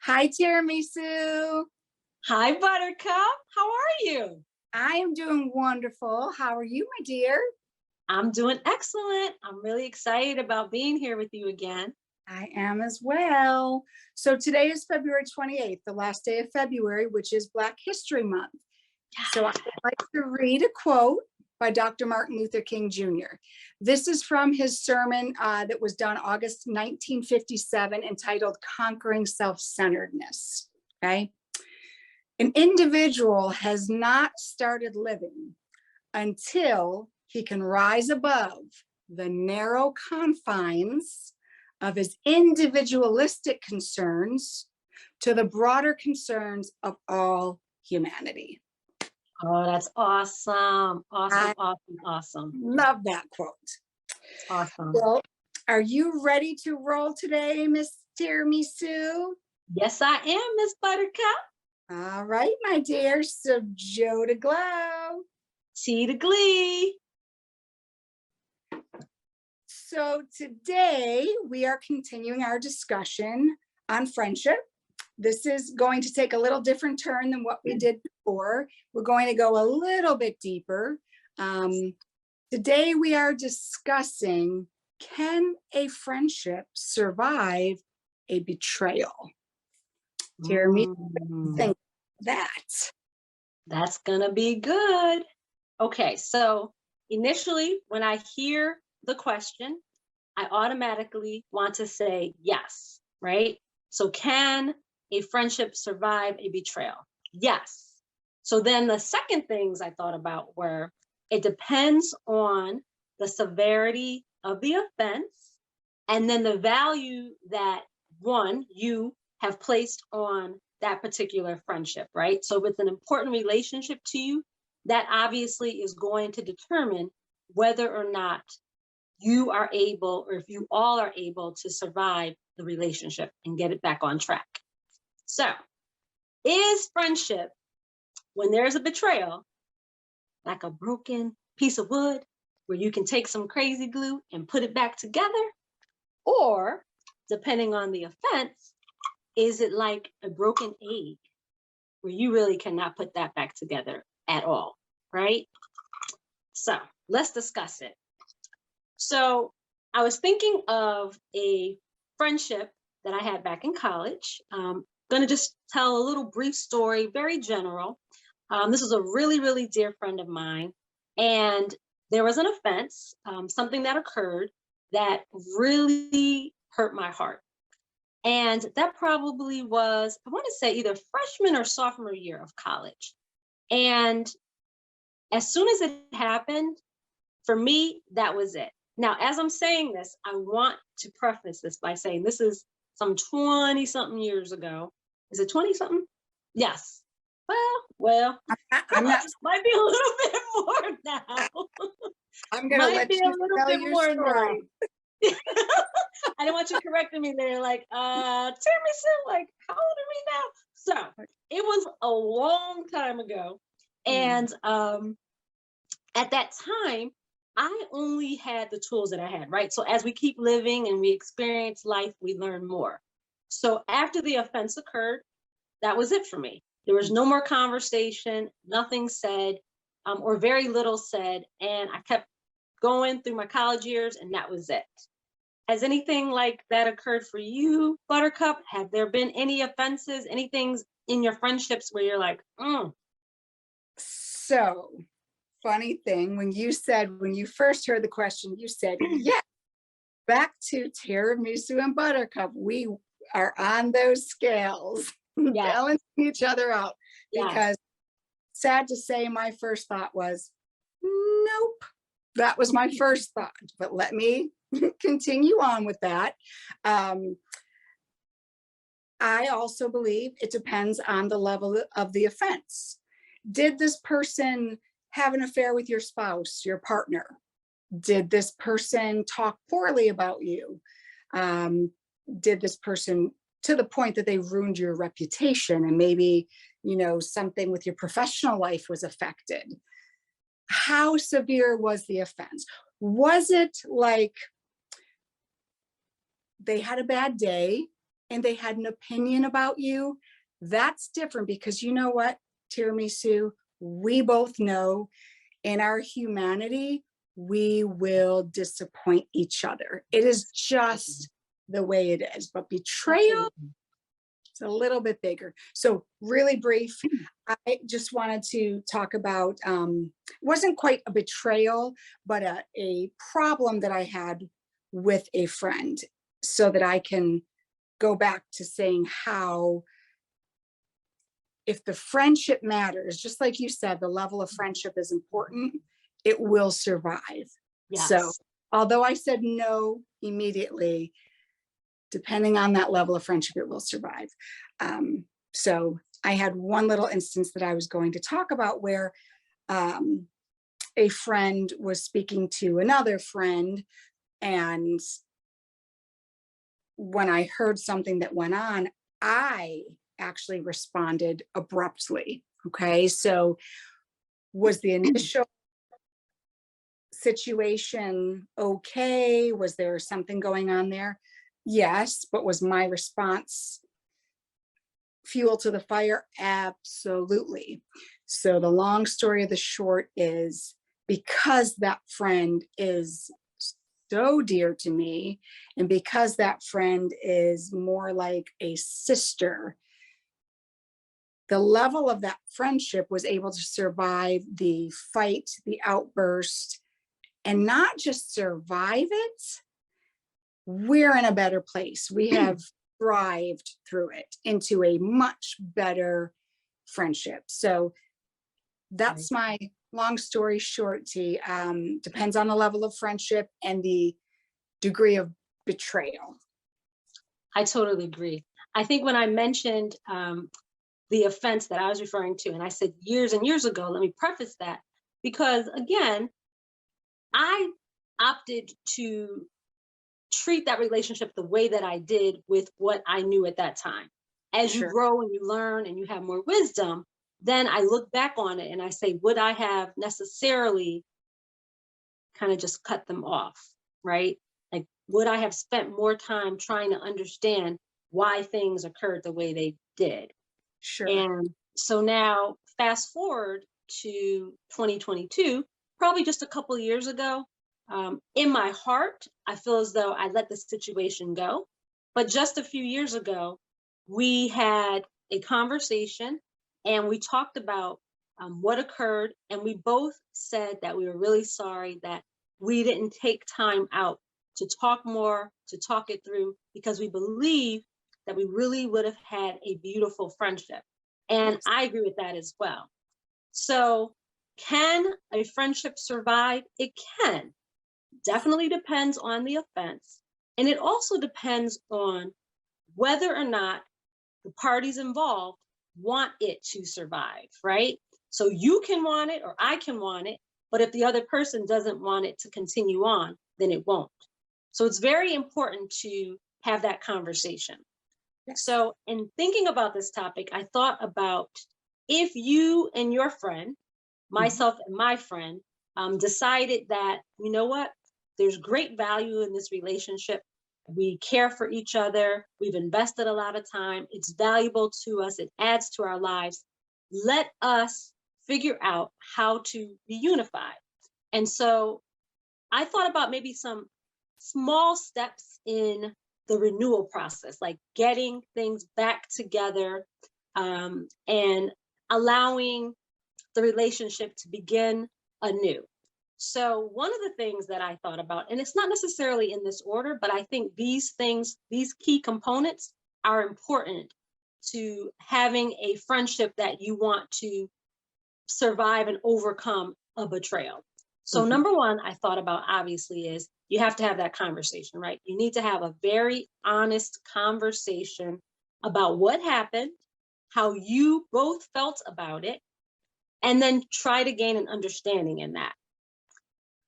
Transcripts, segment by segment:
Hi, Tiramisu. Hi, Buttercup. How are you? I am doing wonderful. How are you, my dear? I'm doing excellent. I'm really excited about being here with you again. I am as well. So today is February 28th, the last day of February, which is Black History Month. So I would like to read a quote by Dr. Martin Luther King Jr. This is from his sermon that was done August 1957, entitled Conquering Self-Centeredness. Okay. An individual has not started living until he can rise above the narrow confines of his individualistic concerns to the broader concerns of all humanity. Oh, that's awesome. Awesome, I awesome, awesome. love that quote. Awesome. Well, are you ready to roll today, Miss Tiramisu? Yes, I am, Miss Buttercup. All right, my dear. So Joe to glow. Tea to glee. So today we are continuing our discussion on friendship. This is going to take a little different turn than what we did before. We're going to go a little bit deeper. Today we are discussing, can a friendship survive a betrayal? Jeremy, think that. That's gonna be good. Okay, so initially when I hear the question, I automatically want to say yes, right? So can a friendship survive a betrayal? Yes. So then the second things I thought about were, it depends on the severity of the offense and then the value that one, you have placed on that particular friendship, right? So if it's an important relationship to you, that obviously is going to determine whether or not you are able, or if you all are able to survive the relationship and get it back on track. So is friendship, when there's a betrayal, like a broken piece of wood where you can take some crazy glue and put it back together? Or depending on the offense, is it like a broken egg where you really cannot put that back together at all, right? So let's discuss it. So I was thinking of a friendship that I had back in college. Gonna just tell a little brief story, very general. This was a really, really dear friend of mine. And there was an offense, something that occurred that really hurt my heart. And that probably was, I want to say, either freshman or sophomore year of college. And as soon as it happened, for me, that was it. Now, as I'm saying this, I want to preface this by saying this is some 20 something years ago. Is it 20 something? Yes. Well, I'm not. might be a little bit more now. I'm going to Might let be you a little tell bit your more story. now. I didn't want you correcting me there, like, Tiramisu, like, how old are we now? So it was a long time ago. And at that time, I only had the tools that I had, right? So as we keep living and we experience life, we learn more. So after the offense occurred, that was it for me. There was no more conversation, nothing said, or very little said. And I kept going through my college years, and that was it. Has anything like that occurred for you, Buttercup? Have there been any offenses, anything in your friendships where you're like, So, funny thing, when you first heard the question, you said, yeah, back to tiramisu and buttercup. We are on those scales, yes, balancing each other out. yes. Because sad to say, my first thought was, nope. That was my first thought, but let me continue on with that. I also believe it depends on the level of the offense. Did this person have an affair with your spouse, your partner? Did this person talk poorly about you? Did this person, to the point that they ruined your reputation, and maybe, something with your professional life was affected? How severe was the offense? Was it like they had a bad day and they had an opinion about you, that's different, because you know what, Tiramisu, we both know in our humanity, we will disappoint each other. It is just the way it is. But betrayal, it's a little bit bigger. So really brief, I just wanted to talk about, wasn't quite a betrayal, but a problem that I had with a friend, so that I can go back to saying how, if the friendship matters, just like you said, the level of friendship is important, it will survive. So Yes. although I said no immediately, depending on that level of friendship, it will survive. So I had one little instance that I was going to talk about where a friend was speaking to another friend, and when I heard something that went on, I actually responded abruptly. Okay, so was the initial situation okay? Was there something going on there? Yes, but was my response fuel to the fire? Absolutely. So the long story of the short is, because that friend is so dear to me, and because that friend is more like a sister, the level of that friendship was able to survive the fight, the outburst, and not just survive it. We're in a better place. We have thrived through it into a much better friendship. So that's my long story short, T. Depends on the level of friendship and the degree of betrayal. I totally agree. I think when I mentioned the offense that I was referring to, and I said years and years ago, let me preface that, because again, I opted to treat that relationship the way that I did with what I knew at that time. As you Sure. grow and you learn and you have more wisdom, then I look back on it and I say, would I have necessarily kind of just cut them off, right? Like, would I have spent more time trying to understand why things occurred the way they did? Sure. And so now, fast forward to 2022, probably just a couple of years ago, in my heart, I feel as though I let the situation go. But just a few years ago, we had a conversation and we talked about what occurred. And we both said that we were really sorry that we didn't take time out to talk more, to talk it through, because we believe that we really would have had a beautiful friendship. And Yes. I agree with that as well. So, can a friendship survive? It can. Definitely depends on the offense. And it also depends on whether or not the parties involved want it to survive, right? So you can want it or I can want it, but if the other person doesn't want it to continue on, then it won't. So it's very important to have that conversation. Yes. So, in thinking about this topic, I thought about if you and your friend, myself and my friend, decided that, you know what, there's great value in this relationship. We care for each other. We've invested a lot of time. It's valuable to us. It adds to our lives. Let us figure out how to be unified. And so I thought about maybe some small steps in the renewal process, like getting things back together and allowing the relationship to begin anew. So, one of the things that I thought about, and it's not necessarily in this order, but I think these things, these key components are important to having a friendship that you want to survive and overcome a betrayal. So, Mhm. number one, I thought about obviously is you have to have that conversation, right? You need to have a very honest conversation about what happened, how you both felt about it, and then try to gain an understanding in that.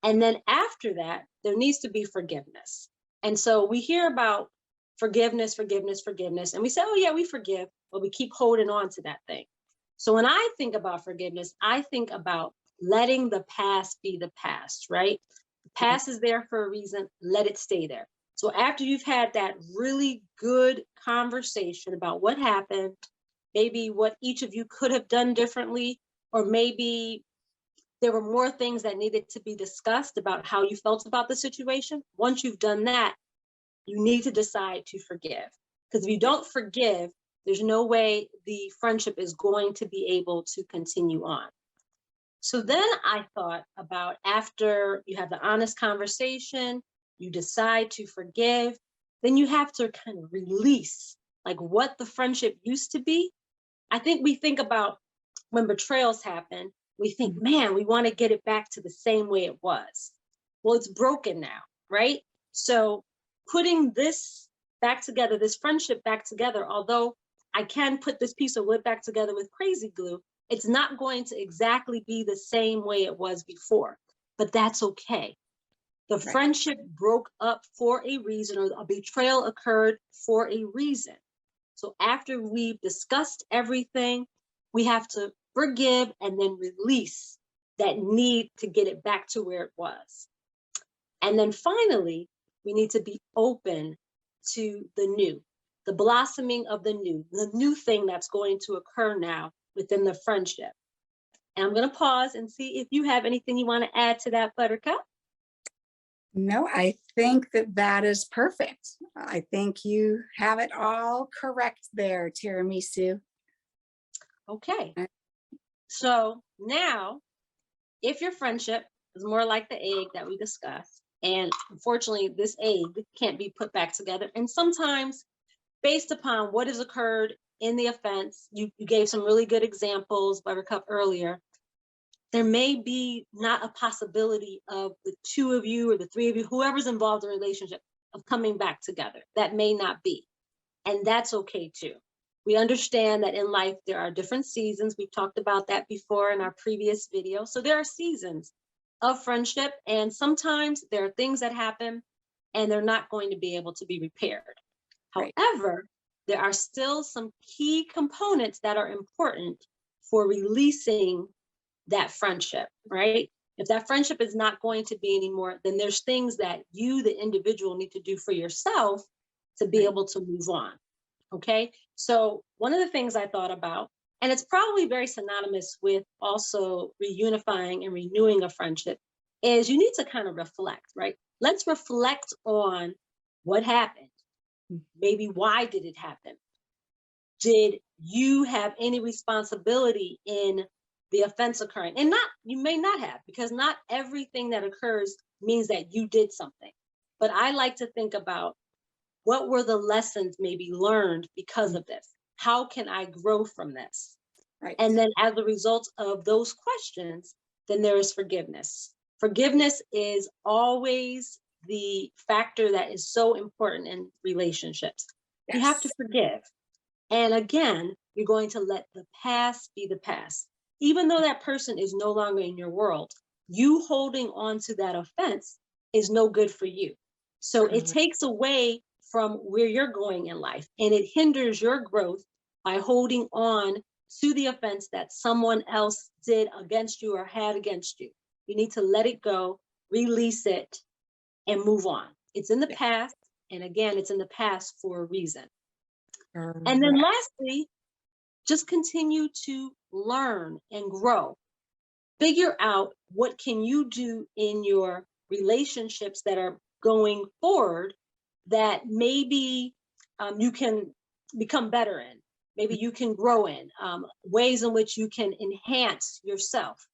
And then after that, there needs to be forgiveness. And so we hear about forgiveness, forgiveness, forgiveness, and we say, oh, yeah, we forgive, but we keep holding on to that thing. So when I think about forgiveness, I think about letting the past be the past, right? The past is there for a reason, let it stay there. So after you've had that really good conversation about what happened, maybe what each of you could have done differently, or maybe there were more things that needed to be discussed about how you felt about the situation. Once you've done that, you need to decide to forgive. Because if you don't forgive, there's no way the friendship is going to be able to continue on. So then I thought about, after you have the honest conversation, you decide to forgive, then you have to kind of release like what the friendship used to be. I think we think about when betrayals happen, we think, man, we want to get it back to the same way it was. Well, it's broken now, right? So putting this back together, this friendship back together, although I can put this piece of wood back together with crazy glue, it's not going to exactly be the same way it was before, but that's okay. The Right. friendship broke up for a reason, or a betrayal occurred for a reason. So after we've discussed everything, we have to forgive and then release that need to get it back to where it was. And then finally, we need to be open to the new, the blossoming of the new thing that's going to occur now within the friendship. And I'm going to pause and see if you have anything you want to add to that, Buttercup. No, I think that that is perfect. I think you have it all correct there, Tiramisu. Okay. So now, if your friendship is more like the egg that we discussed, and unfortunately, this egg can't be put back together, and sometimes based upon what has occurred in the offense, you gave some really good examples, Buttercup, earlier. There may be not a possibility of the two of you or the three of you, whoever's involved in a relationship, of coming back together. That may not be. And that's okay too. We understand that in life, there are different seasons. We've talked about that before in our previous video. So there are seasons of friendship, and sometimes there are things that happen and they're not going to be able to be repaired. Right. However, there are still some key components that are important for releasing that friendship, right? If that friendship is not going to be anymore, then there's things that you, the individual, need to do for yourself to be Right. able to move on. Okay. So one of the things I thought about, and it's probably very synonymous with also reunifying and renewing a friendship, is you need to kind of reflect, right? Let's reflect on what happened. Maybe why did it happen? Did you have any responsibility in the offense occurring? And not, you may not have, because not everything that occurs means that you did something. But I like to think about, what were the lessons maybe learned because of this? How can I grow from this? Right. And then as a result of those questions, then there is forgiveness. Forgiveness is always the factor that is so important in relationships. You have to Yes. forgive. And again, you're going to let the past be the past. Even though that person is no longer in your world, you holding on to that offense is no good for you. So it takes away from where you're going in life, and it hinders your growth by holding on to the offense that someone else did against you or had against you. You need to let it go, release it, and move on. It's in the past. And again, it's in the past for a reason. And then lastly, just continue to learn and grow. Figure out what can you do in your relationships that are going forward that maybe you can become better in. Maybe you can grow in ways in which you can enhance yourself.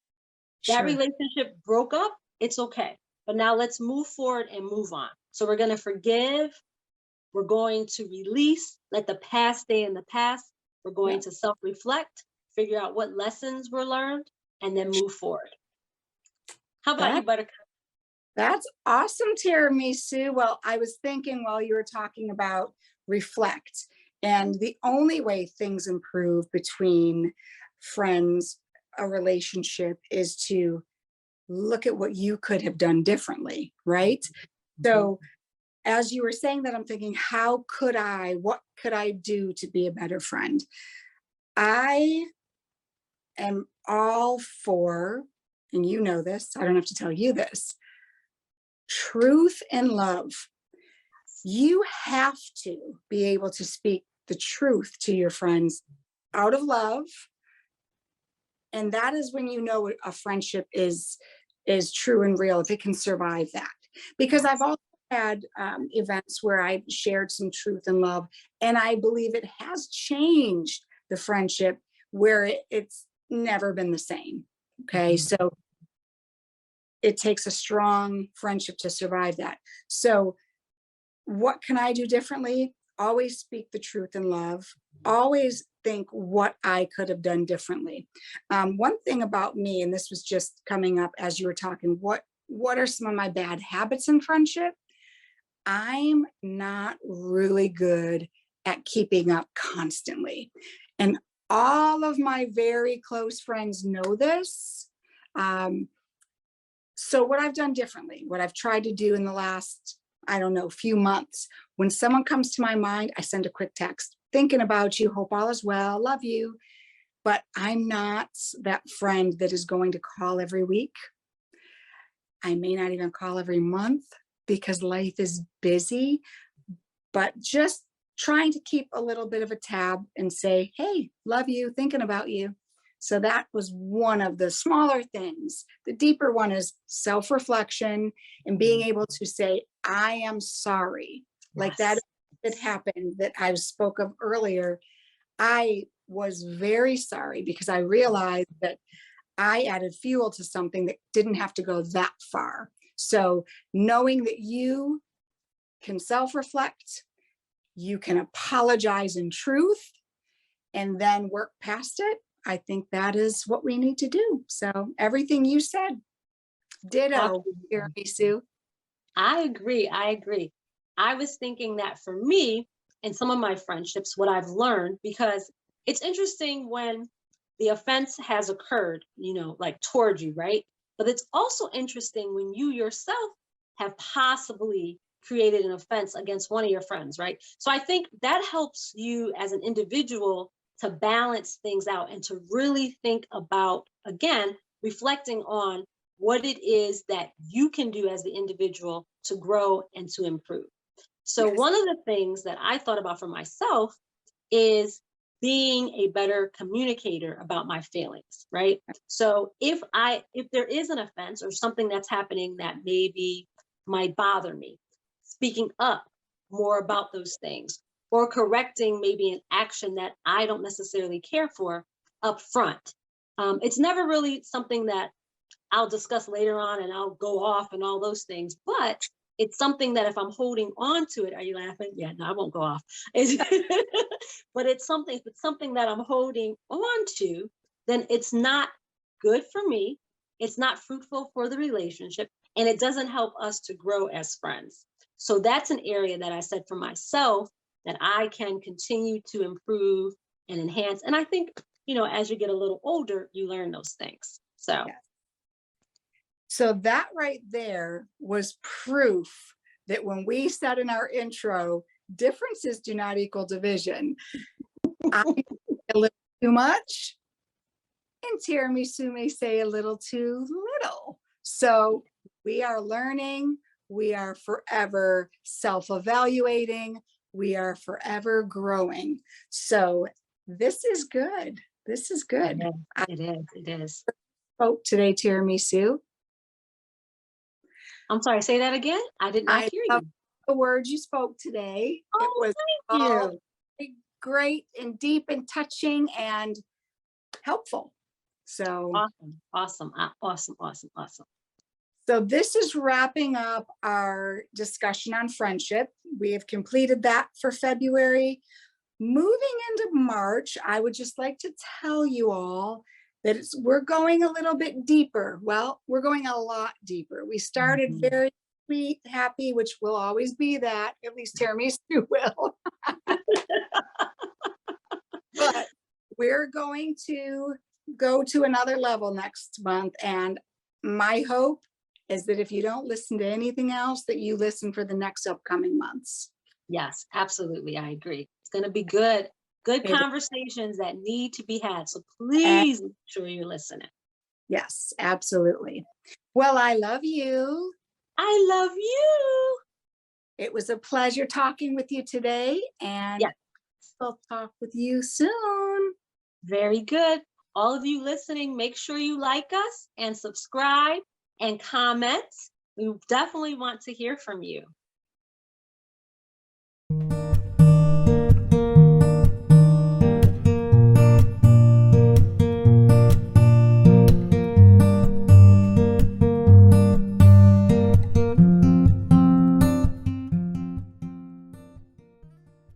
That Sure. relationship broke up, it's okay. But now let's move forward and move on. So we're going to forgive. We're going to release, let the past stay in the past. We're going to self-reflect, figure out what lessons were learned, and then move forward. How about you, Buttercup? That's awesome, Tiramisu. Well, I was thinking while you were talking about reflect, and the only way things improve between friends, a relationship, is to look at what you could have done differently, right? So as you were saying that, I'm thinking, what could I do to be a better friend? I am all for, and you know this, I don't have to tell you this, truth and love. You have to be able to speak the truth to your friends out of love. And that is when you know a friendship is true and real, if it can survive that. Because I've also had events where I shared some truth and love, and I believe it has changed the friendship where it's never been the same. Okay, so it takes a strong friendship to survive that. So what can I do differently? Always speak the truth in love. Always think what I could have done differently. One thing about me, and this was just coming up as you were talking, what are some of my bad habits in friendship? I'm not really good at keeping up constantly. And all of my very close friends know this. So what I've done differently, what I've tried to do in the last, I don't know, few months, when someone comes to my mind, I send a quick text, thinking about you, hope all is well, love you. But I'm not that friend that is going to call every week. I may not even call every month because life is busy, but just trying to keep a little bit of a tab and say, hey, love you, thinking about you. So that was one of the smaller things. The deeper one is self-reflection and being able to say, I am sorry. Like that happened that I spoke of earlier. I was very sorry because I realized that I added fuel to something that didn't have to go that far. So knowing that you can self-reflect, you can apologize in truth, and then work past it, I think that is what we need to do. So everything you said, ditto, Absolutely. Sue. I agree. I agree. I was thinking that for me and some of my friendships, what I've learned, because it's interesting when the offense has occurred, like toward you, right? But it's also interesting when you yourself have possibly created an offense against one of your friends, right? So I think that helps you as an individual to balance things out and to really think about, again, reflecting on what it is that you can do as the individual to grow and to improve. So Yes. one of the things that I thought about for myself is being a better communicator about my feelings, right? So if there is an offense or something that's happening that maybe might bother me, speaking up more about those things or correcting maybe an action that I don't necessarily care for up front. It's never really something that I'll discuss later on and I'll go off and all those things. But it's something that if I'm holding on to it, are you laughing? Yeah, no, I won't go off. But if it's something that I'm holding on to, then it's not good for me. It's not fruitful for the relationship and it doesn't help us to grow as friends. So that's an area that I said for myself that I can continue to improve and enhance. And I think, as you get a little older, you learn those things. So Yes. So that right there was proof that when we said in our intro, differences do not equal division. I a little too much, and tiramisu may say a little too little. So we are learning, we are forever self-evaluating, we are forever growing. So this is good. This is good. yeah, I it is. It is. spoke today, tiramisu. I'm sorry, say that again. I did not I hear love you. the words you spoke today. It Oh, was thank all you. great and deep and touching and helpful. So Awesome. Awesome. Awesome. Awesome. Awesome. So this is wrapping up our discussion on friendship. We have completed that for February. Moving into March, I would just like to tell you all that we're going a little bit deeper. Well, we're going a lot deeper. We started Mhm. very sweet, happy, which will always be that, at least tiramisu will. But we're going to go to another level next month. And my hope is that if you don't listen to anything else, that you listen for the next upcoming months. Yes, absolutely. I agree. It's going to be good. Good It, conversations that need to be had. So please make sure you're listening. yes, absolutely. Well, I love you. I love you. It was a pleasure talking with you today, and Yes. I'll talk with you soon. Very good. All of you listening, make sure you like us and subscribe and comment. We definitely want to hear from you.